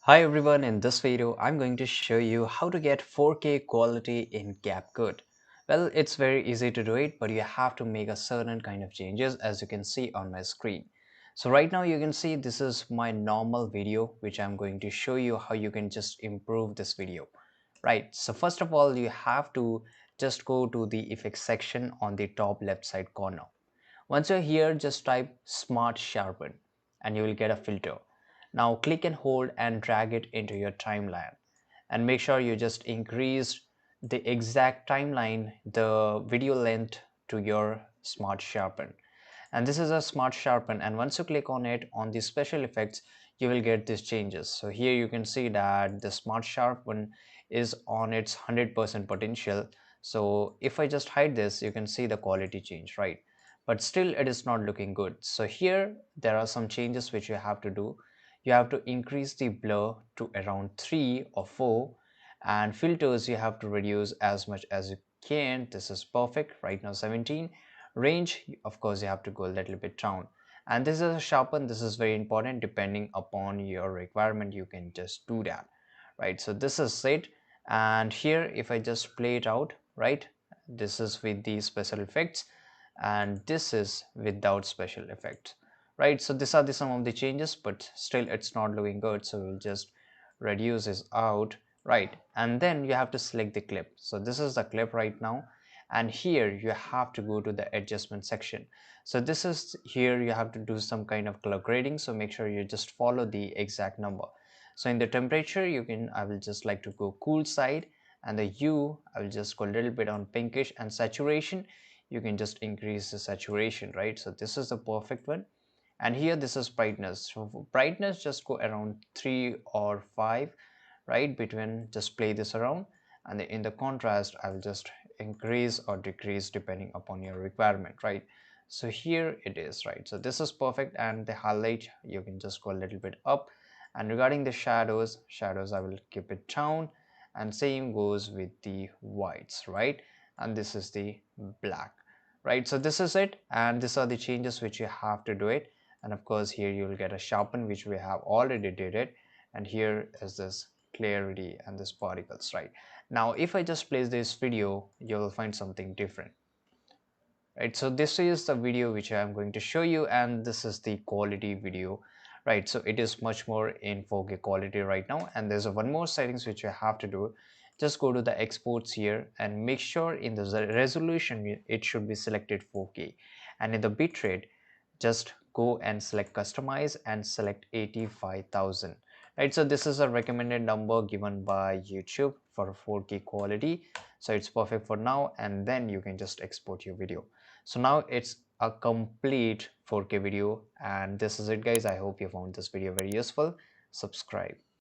Hi everyone, in this video I'm going to show you how to get 4K quality in CapCut. Well, it's very easy to do it, but you have to make a certain kind of changes as you can see on my screen. So right now you can see this is my normal video which I'm going to show you how you can just improve this video. Right, so first of all you have to just go to the effects section on the top left side corner. Once you're here, just type Smart Sharpen and you will get a filter. Now click and hold and drag it into your timeline and make sure you just increase the exact timeline, the video length to your Smart Sharpen. And this is a Smart Sharpen, and once you click on it on the special effects, you will get these changes. So here you can see that the Smart Sharpen is on its 100% potential. So if I just hide this, you can see the quality change, right? But still it is not looking good. So here there are some changes which you have to do. You have to increase the blur to around 3 or 4, and filters you have to reduce as much as you can. This is perfect right now, 17. Range, of course you have to go a little bit down, and this is a sharpen. This is very important. Depending upon your requirement you can just do that, right? So this is it. And here if I just play it out, right, this is with the special effects and this is without special effects, right? So these are the some of the changes, but still it's not looking good, so we'll just reduce this out, right? And then you have to select the clip. So this is the clip right now, and here you have to go to the adjustment section. So this is here you have to do some kind of color grading, so make sure you just follow the exact number. So in the temperature you can, I will just like to go cool side, and the hue I will just go a little bit on pinkish, and saturation you can just increase the saturation, right? So this is the perfect one. And here this is brightness. So for brightness just go around 3 or 5, right, between. Just play this around, and in the contrast I will just increase or decrease depending upon your requirement, right? So here it is, right? So this is perfect. And the highlight you can just go a little bit up, and regarding the shadows I will keep it down, and same goes with the whites, right? And this is the black, right? So this is it, and these are the changes which you have to do it. And of course here you will get a sharpen, which we have already did it. And here is this clarity and this particles, right? Now if I just place this video, you will find something different, right? So this is the video which I am going to show you, and this is the quality video, right? So it is much more in 4K quality right now. And there's one more settings which you have to do. Just go to the exports here and make sure in the resolution it should be selected 4K, and in the bitrate just go and select customize and select 85,000, right? So this is a recommended number given by YouTube for 4K quality, so it's perfect for now. And then you can just export your video. So now it's a complete 4K video, and this is it guys. I hope you found this video very useful. Subscribe.